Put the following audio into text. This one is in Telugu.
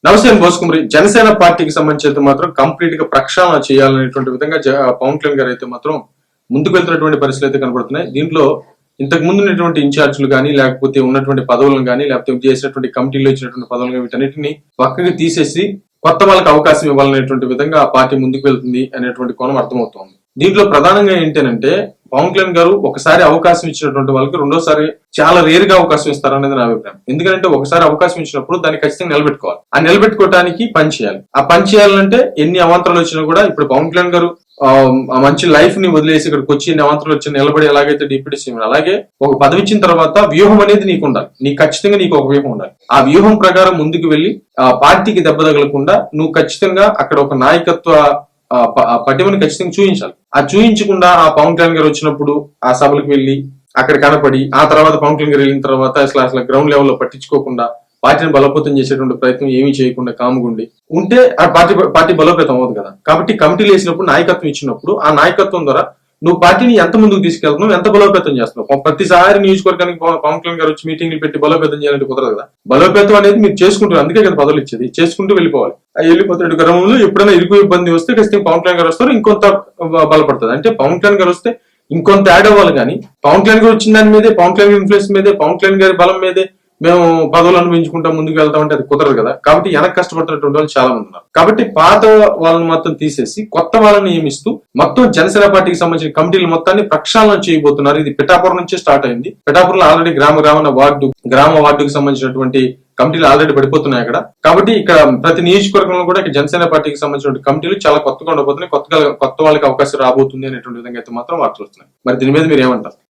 నమస్తే బోసుకుమరి. జనసేన పార్టీకి సంబంధించి మాత్రం కంప్లీట్ గా ప్రక్షాళన చేయాలనేటువంటి విధంగా పవన్ కళ్యాణ్ గారు అయితే మాత్రం ముందుకు వెళ్తున్నటువంటి పరిస్థితులు అయితే కనబడుతున్నాయి. దీంట్లో ఇంతకు ముందు ఉన్నటువంటి ఇన్ఛార్జీలు కానీ, లేకపోతే ఉన్నటువంటి పదవులను కానీ, లేకపోతే చేసినటువంటి కమిటీలో ఇచ్చినటువంటి పదవులు వీటన్నిటిని పక్కకి తీసేసి కొత్త వాళ్ళకి అవకాశం ఇవ్వాలనేటువంటి విధంగా ఆ పార్టీ ముందుకు వెళ్తుంది అనేటువంటి కోణం అర్థమవుతోంది. దీంట్లో ప్రధానంగా ఏంటంటే పవన్ కళ్యాణ్ గారు ఒకసారి అవకాశం ఇచ్చినటువంటి వాళ్ళకి రెండోసారి చాలా రేర్ గా అవకాశం ఇస్తారనేది నా అభిప్రాయం. ఎందుకంటే ఒకసారి అవకాశం ఇచ్చినప్పుడు దాన్ని ఖచ్చితంగా నిలబెట్టుకోవాలి. ఆ నిలబెట్టుకోవడానికి పని చేయాలి. ఆ పని చేయాలంటే ఎన్ని అవాంతరాలు వచ్చినా కూడా ఇప్పుడు పవన్ కళ్యాణ్ గారు మంచి లైఫ్ ని వదిలేసి ఇక్కడికి వచ్చి ఎన్ని అవాంతరాలు వచ్చి నిలబడి ఎలాగైతే డిప్యూటీ సీఎం, అలాగే ఒక పదవి ఇచ్చిన తర్వాత వ్యూహం అనేది నీకు ఉండాలి. నీకు ఖచ్చితంగా నీకు ఒక వ్యూహం ఉండాలి. ఆ వ్యూహం ప్రకారం ముందుకు వెళ్లి ఆ పార్టీకి దెబ్బ తగలకుండా నువ్వు ఖచ్చితంగా అక్కడ ఒక నాయకత్వ పటిమని ఖచ్చితంగా చూపించాలి. ఆ చూపించకుండా ఆ పవన్ కళ్యాణ్ గారు వచ్చినప్పుడు ఆ సభలకు వెళ్లి అక్కడ కనపడి ఆ తర్వాత పవన్ కళ్యాణ్ గారు వెళ్ళిన తర్వాత అసలు గ్రౌండ్ లెవెల్లో పట్టించుకోకుండా పార్టీని బలోపేతం చేసేటువంటి ప్రయత్నం ఏమీ చేయకుండా కాముగుండి ఉంటే ఆ పార్టీ బలోపేతం అవ్వదు కదా. కాబట్టి కమిటీలు వేసినప్పుడు నాయకత్వం ఇచ్చినప్పుడు ఆ నాయకత్వం ద్వారా నువ్వు పార్టీని ఎంత ముందుకు తీసుకెళ్తున్నావు, ఎంత బలోపేతం చేస్తున్నావు. ప్రతిసారి నియోజకవర్గానికి పవన్ కళ్యాణ్ గారు వచ్చి మీటింగ్లు పెట్టి బలోపేతం చేయాలంటే కుదరదు కదా. బలోపేతం అనేది మీరు చేసుకుంటారు, అందుకే కదా పదవులు ఇచ్చేది. చేసుకుంటూ వెళ్ళిపోవాలి. ఆ వెళ్ళిపోతాడు క్రమంలో ఎప్పుడైనా ఇరుకు ఇబ్బంది వస్తే ఖచ్చితంగా పవన్ కళ్యాణ్ గారు వస్తారు, ఇంకొంత బలపడుతుంది. అంటే పవన్ కళ్యాణ్ గారు వస్తే ఇంకొంత యాడ్ అవ్వాలి. కానీ పవన్ కళ్యాణ్ గారు వచ్చిన దాని మీదే, పవన్ కళ్యాణ్ ఇన్ఫ్లుయెన్స్ మీదే, పవన్ కళ్యాణ్ గారి బలం మీదే మేము పదవులు అనుభవించుకుంటా ముందుకు వెళ్తామంటే అది కుదరదు కదా. కాబట్టి వెనక్కి కష్టపడుతున్నటువంటి వాళ్ళు చాలా మంది ఉన్నారు. కాబట్టి పాత వాళ్ళని మొత్తం తీసేసి కొత్త వాళ్ళని నియమిస్తూ మొత్తం జనసేన పార్టీకి సంబంధించిన కమిటీలు మొత్తాన్ని ప్రక్షాళన చేయబోతున్నారు. ఇది పిఠాపురం నుంచే స్టార్ట్ అయింది. పిఠాపురంలో ఆల్రెడీ గ్రామ వార్డుకు సంబంధించినటువంటి కమిటీలు ఆల్రెడీ పడిపోతున్నాయి అక్కడ. కాబట్టి ఇక్కడ ప్రతి నియోజకవర్గంలో కూడా జనసేన పార్టీకి సంబంధించిన కమిటీలు చాలా కొత్తగా ఉండబోతున్నాయి. కొత్త వాళ్ళకి అవకాశం రాబోతుంది అనేటువంటి విధంగా అయితే మాత్రం వార్తలు వస్తున్నాయి. మరి దీని మీద మీరు ఏమంటారు?